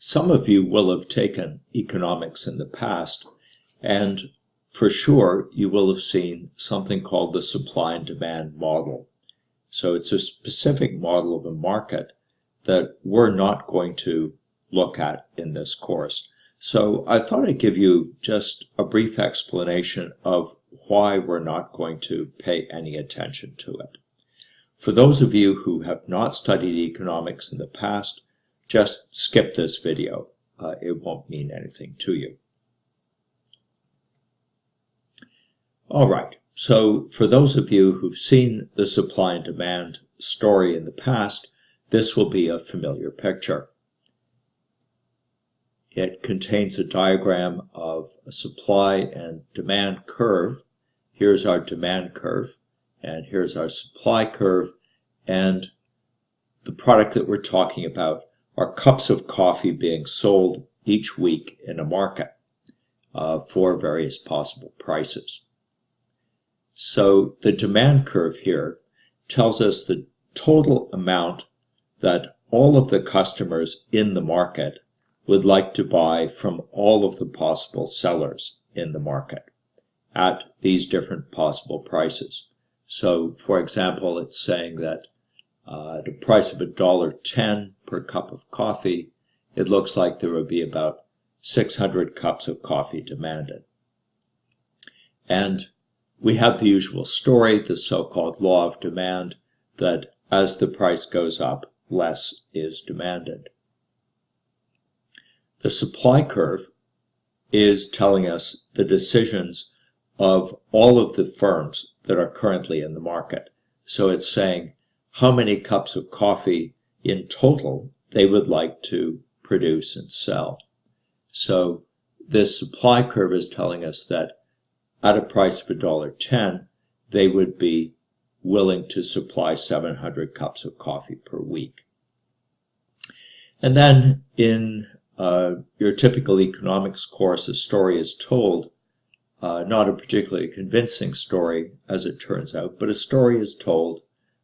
Some of you will have taken economics in the past, and for sure you will have seen something called the supply and demand model. So it's a specific model of a market that we're not going to look at in this course. So I thought I'd give you just a brief explanation of why we're not going to pay any attention to it. For those of you who have not studied economics in the past, just skip this video. It won't mean anything to you. All right, so for those of you who've seen the supply and demand story in the past, this will be a familiar picture. It contains a diagram of a supply and demand curve. Here's our demand curve, and here's our supply curve, and the product that we're talking about are cups of coffee being sold each week in a market for various possible prices. So the demand curve here tells us the total amount that all of the customers in the market would like to buy from all of the possible sellers in the market at these different possible prices. So, for example, it's saying that at a price of $1.10 per cup of coffee, it looks like there would be about 600 cups of coffee demanded. And we have the usual story, the so-called law of demand, that as the price goes up, less is demanded. The supply curve is telling us the decisions of all of the firms that are currently in the market. So it's saying how many cups of coffee in total they would like to produce and sell. So this supply curve is telling us that at a price of $1.10, they would be willing to supply 700 cups of coffee per week. And then in your typical economics course, a story is told, not a particularly convincing story as it turns out, but a story is told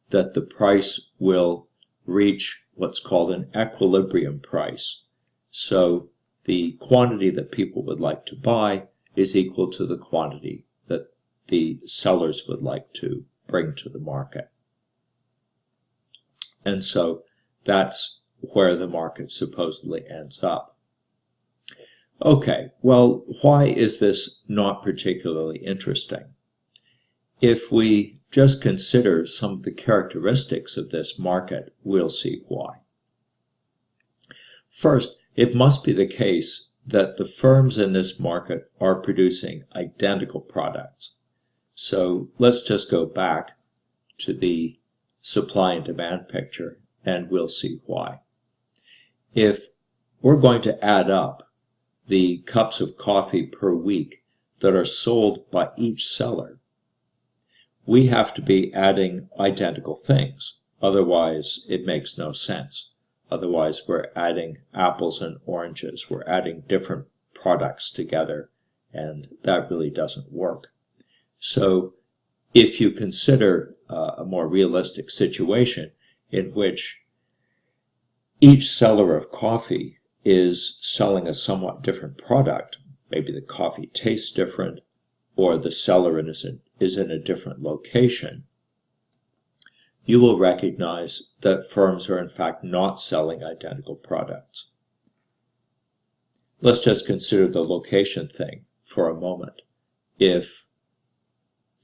that the price will reach what's called an equilibrium price. So the quantity that people would like to buy is equal to the quantity that the sellers would like to bring to the market. And so that's where the market supposedly ends up. Okay, well, why is this not particularly interesting? If we just consider some of the characteristics of this market, we'll see why. First, it must be the case that the firms in this market are producing identical products. So let's just go back to the supply and demand picture, and we'll see why. If we're going to add up the cups of coffee per week that are sold by each seller, we have to be adding identical things. Otherwise, it makes no sense. Otherwise, we're adding apples and oranges. We're adding different products together, and that really doesn't work. So if you consider a more realistic situation in which each seller of coffee is selling a somewhat different product, maybe the coffee tastes different, or the seller is in a different location, you will recognize that firms are in fact not selling identical products. Let's just consider the location thing for a moment. If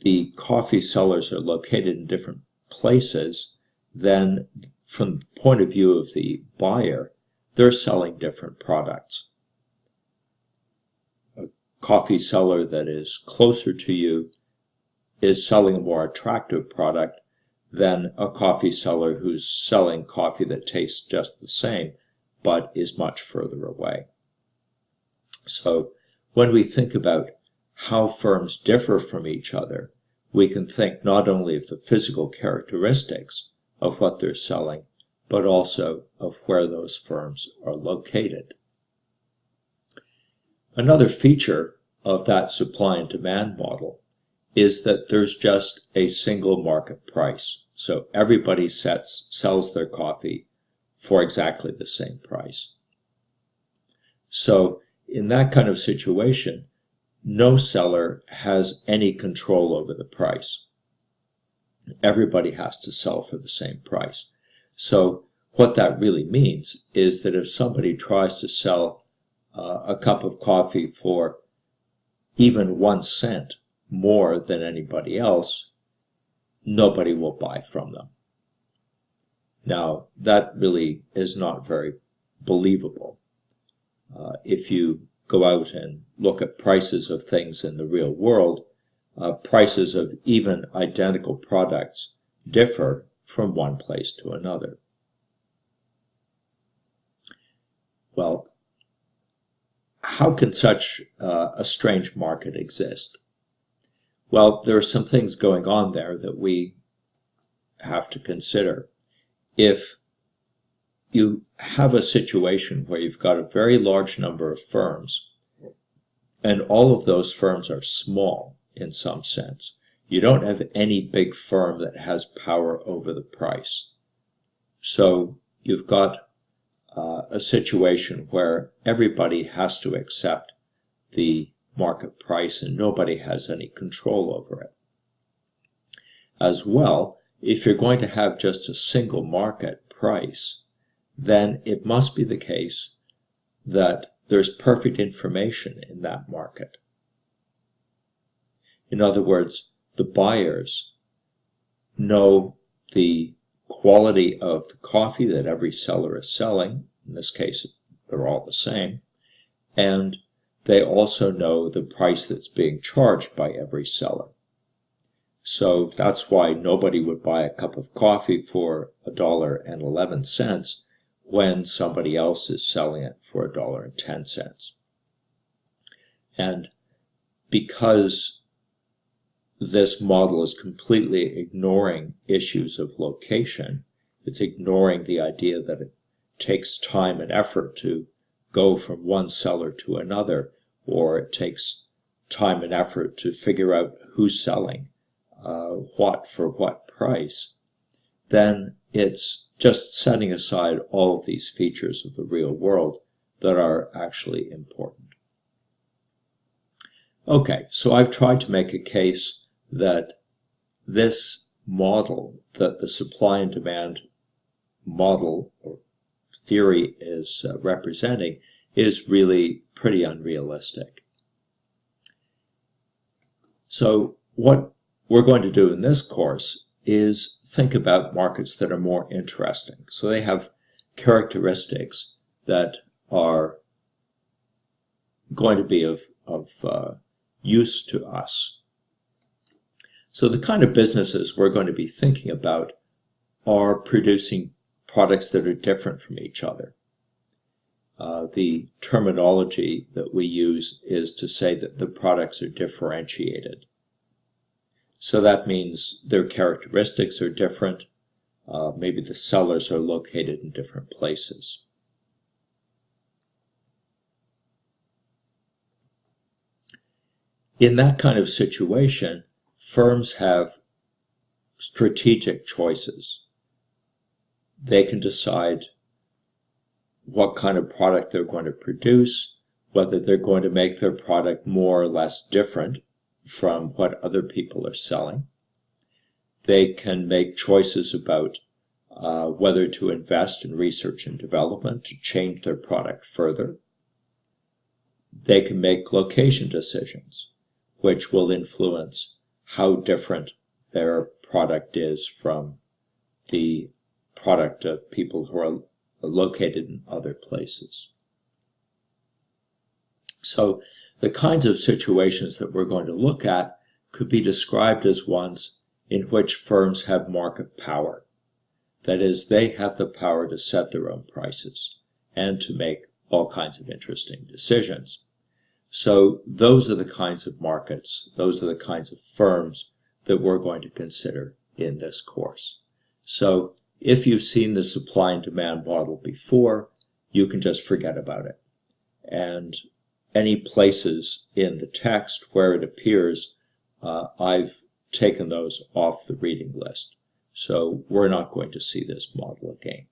the coffee sellers are located in different places, then from the point of view of the buyer, they're selling different products. A coffee seller that is closer to you is selling a more attractive product than a coffee seller who's selling coffee that tastes just the same but is much further away. So when we think about how firms differ from each other, we can think not only of the physical characteristics of what they're selling, but also of where those firms are located. Another feature of that supply and demand model is that there's just a single market price. So everybody sells their coffee for exactly the same price. So in that kind of situation, no seller has any control over the price. Everybody has to sell for the same price. So what that really means is that if somebody tries to sell a cup of coffee for even 1 cent more than anybody else, nobody will buy from them. Now, that really is not very believable. If you go out and look at prices of things in the real world, prices of even identical products differ from one place to another. Well, how can such a strange market exist? Well, there are some things going on there that we have to consider. If you have a situation where you've got a very large number of firms, and all of those firms are small in some sense, you don't have any big firm that has power over the price. So you've got a situation where everybody has to accept the market price and nobody has any control over it. As well, if you're going to have just a single market price, then it must be the case that there's perfect information in that market. In other words, the buyers know the quality of the coffee that every seller is selling. In this case, they're all the same. And they also know the price that's being charged by every seller. So that's why nobody would buy a cup of coffee for $1.11 when somebody else is selling it for $1.10. And because this model is completely ignoring issues of location, it's ignoring the idea that it takes time and effort to go from one seller to another, or it takes time and effort to figure out who's selling what for what price, then it's just setting aside all of these features of the real world that are actually important. Okay, so I've tried to make a case that this model, that the supply and demand model or theory is representing, is really pretty unrealistic. So what we're going to do in this course is think about markets that are more interesting. So they have characteristics that are going to be of use to us. So the kind of businesses we're going to be thinking about are producing products that are different from each other. The terminology that we use is to say that the products are differentiated. So that means their characteristics are different. Maybe the sellers are located in different places. In that kind of situation, firms have strategic choices. They can decide what kind of product they're going to produce, whether they're going to make their product more or less different from what other people are selling. They can make choices about whether to invest in research and development to change their product further. They can make location decisions, which will influence how different their product is from the product of people who are located in other places. So the kinds of situations that we're going to look at could be described as ones in which firms have market power. That is, they have the power to set their own prices and to make all kinds of interesting decisions. So those are the kinds of markets, those are the kinds of firms that we're going to consider in this course. So if you've seen the supply and demand model before, you can just forget about it. And any places in the text where it appears, I've taken those off the reading list. So we're not going to see this model again.